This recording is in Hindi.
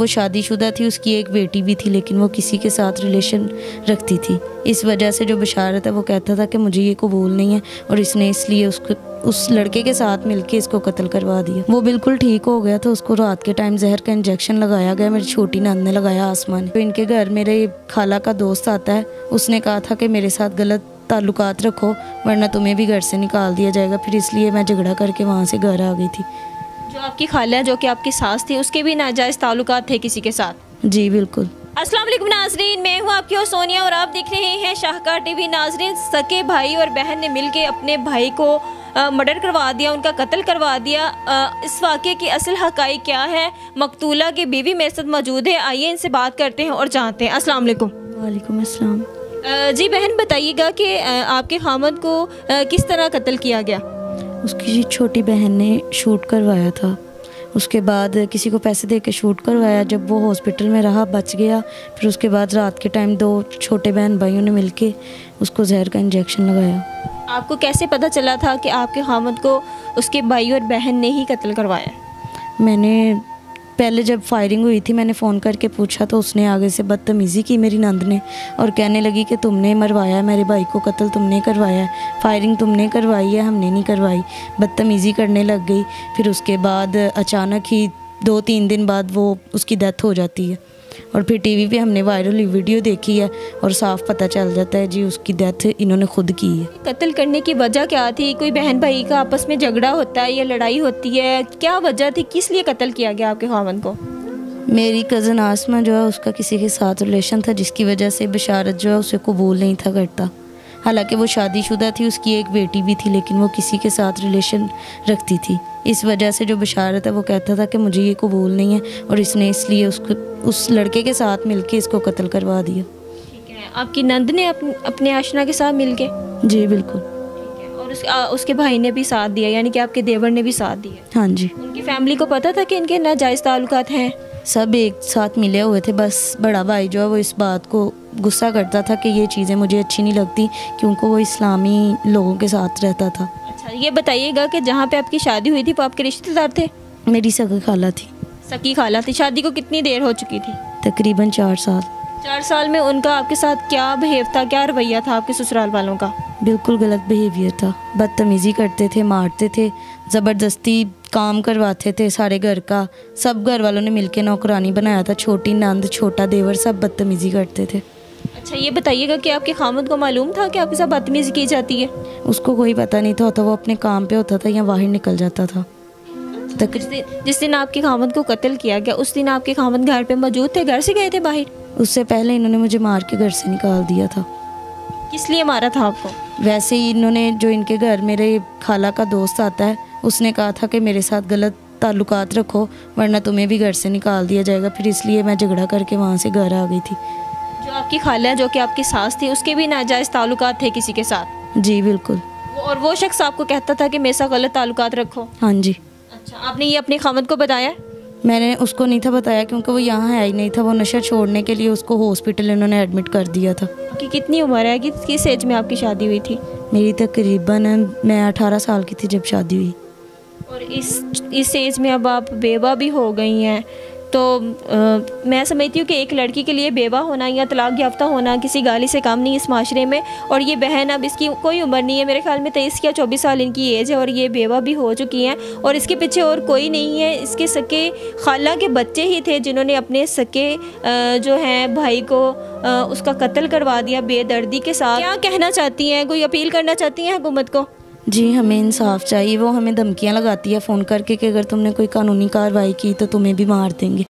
वो शादीशुदा थी, उसकी एक बेटी भी थी, लेकिन वो किसी के साथ रिलेशन रखती थी। इस वजह से जो बशारत है वो कहता था कि मुझे ये कबूल नहीं है और इसने इसलिए उस लड़के के साथ मिलके इसको कत्ल करवा दिया। वो बिल्कुल ठीक हो गया था, उसको रात के टाइम जहर का इंजेक्शन लगाया गया, मेरी छोटी नंद ने लगाया, आसमान। तो इनके घर मेरे खाला का दोस्त आता है, उसने कहा था कि मेरे साथ गलत ताल्लुकात रखो वरना तुम्हें भी घर से निकाल दिया जाएगा, फिर इसलिए मैं झगड़ा करके वहाँ से घर आ गई थी। जो आपकी खाला जो कि आपकी सास थी उसके भी नाजायज़ ताल्लुकात थे किसी के साथ? जी बिल्कुल। अस्सलाम वालेकुम नाजरीन, मैं हूँ आपकी और सोनिया और आप देख रहे हैं शाहकार टीवी। नाजरीन, सके भाई और बहन ने मिलके अपने भाई को मर्डर करवा दिया, उनका कत्ल करवा दिया। इस वाक़े की असल हक़ाइक़ क्या है? मकतूला की बीवी मेरे साथ मौजूद है, आइए इनसे बात करते हैं और जानते हैं। अस्सलाम वालेकुम। वालेकुम अस्सलाम। जी बहन, बताइएगा कि आपके खामद को किस तरह कत्ल किया गया? उसकी छोटी बहन ने शूट करवाया था, उसके बाद किसी को पैसे दे के शूट करवाया। जब वो हॉस्पिटल में रहा, बच गया, फिर उसके बाद रात के टाइम 2 छोटे बहन भाइयों ने मिलके उसको जहर का इंजेक्शन लगाया। आपको कैसे पता चला था कि आपके खामद को उसके भाई और बहन ने ही कत्ल करवाया? मैंने पहले जब फायरिंग हुई थी मैंने फ़ोन करके पूछा तो उसने आगे से बदतमीज़ी की मेरी नंद ने, और कहने लगी कि तुमने मरवाया है मेरे भाई को, कत्ल तुमने करवाया है, फायरिंग तुमने करवाई है, हमने नहीं करवाई। बदतमीज़ी करने लग गई। फिर उसके बाद अचानक ही 2-3 दिन बाद वो उसकी डेथ हो जाती है, और फिर टीवी पे हमने वायरल वीडियो देखी है और साफ पता चल जाता है जी उसकी डेथ इन्होंने खुद की है। कत्ल करने की वजह क्या थी? कोई बहन भाई का आपस में झगड़ा होता है या लड़ाई होती है? क्या वजह थी, किस लिए कत्ल किया गया आपके खामन को? मेरी कज़न आसमा जो है उसका किसी के साथ रिलेशन था, जिसकी वजह से बशारत जो है उसे कबूल नहीं था करता। हालांकि वो शादीशुदा थी, उसकी एक बेटी भी थी, लेकिन वो किसी के साथ रिलेशन रखती थी। इस वजह से जो बशारत है वो कहता था कि मुझे ये कबूल नहीं है और इसने इसलिए उस लड़के के साथ मिलके इसको कत्ल करवा दिया। ठीक है, आपकी नंद ने अपने आशना के साथ मिलके? जी बिल्कुल। ठीक है, और उसके भाई ने भी साथ दिया, यानी कि आपके देवर ने भी साथ दिया? हाँ जी। उनकी फैमिली को पता था कि इनके नाजायज़ ताल्लुकात हैं? सब एक साथ मिले हुए थे, बस बड़ा भाई जो है वो इस बात को गुस्सा करता था कि ये चीज़ें मुझे अच्छी नहीं लगती, क्योंकि वो इस्लामी लोगों के साथ रहता था। अच्छा, ये बताइएगा कि जहाँ पे आपकी शादी हुई थी वो आपके रिश्तेदार थे? मेरी सगी खाला थी। सकी खाला थी। शादी को कितनी देर हो चुकी थी? तकरीबन 4 साल। 4 साल में उनका आपके साथ क्या बिहेव था, क्या रवैया था आपके ससुराल वालों का? बिल्कुल गलत बिहेवियर था, बदतमीज़ी करते थे, मारते थे, ज़बरदस्ती काम करवाते थे सारे घर का। सब घर वालों ने मिलके नौकरानी बनाया था, छोटी नंद, छोटा देवर, सब बदतमीज़ी करते थे। अच्छा, ये बताइएगा कि आपके खामद को मालूम था कि आपके साथ बदतमीज़ी की जाती है? उसको कोई पता नहीं था, वो अपने काम पे होता था या बाहर निकल जाता था। जिस दिन आपके खामद को कत्ल किया गया उस दिन आपके खामद घर पे मौजूद थे, घर से गए थे बाहर? उससे पहले इन्होंने मुझे मार के घर से निकाल दिया था। किस लिए मारा था आपको? वैसे ही इन्होंने, जो इनके घर मेरे खाला का दोस्त आता है, उसने कहा था कि मेरे साथ गलत ताल्लुकात रखो वरना तुम्हें भी घर से निकाल दिया जाएगा, फिर इसलिए मैं झगड़ा करके वहाँ से घर आ गई थी। जो आपकी खाला जो कि आपकी सास थी उसके भी नाजायज़ ताल्लुकात थे किसी के साथ? जी बिल्कुल। और वो शख्स आपको कहता था कि मेरे साथ गलत ताल्लुकात रखो? हाँ जी। अच्छा, आपने ये अपने खामद को बताया? मैंने उसको नहीं था बताया, क्योंकि वो यहाँ है ही नहीं था। वो नशा छोड़ने के लिए उसको हॉस्पिटल इन्होंने एडमिट कर दिया था। आपकी कितनी उम्र है, किस एज में आपकी शादी हुई थी? मेरी तकरीबन मैं 18 साल की थी जब शादी हुई। और इस एज में अब आप बेवा भी हो गई हैं, तो मैं समझती हूँ कि एक लड़की के लिए बेवा होना या तलाक याफ्ता होना किसी गाली से कम नहीं इस माशरे में। और ये बहन, अब इसकी कोई उम्र नहीं है, मेरे ख्याल में 23 या 24 साल इनकी एज है, और ये बेवा भी हो चुकी हैं और इसके पीछे और कोई नहीं है। इसके सके खाला के बच्चे ही थे जिन्होंने अपने सके जो हैं भाई को उसका कत्ल करवा दिया बेदर्दी के साथ। क्या कहना चाहती हैं, कोई अपील करना चाहती हैं हुकूमत को? जी, हमें इंसाफ चाहिए। वो हमें धमकियां लगाती है फ़ोन करके कि अगर तुमने कोई कानूनी कार्रवाई की तो तुम्हें भी मार देंगे।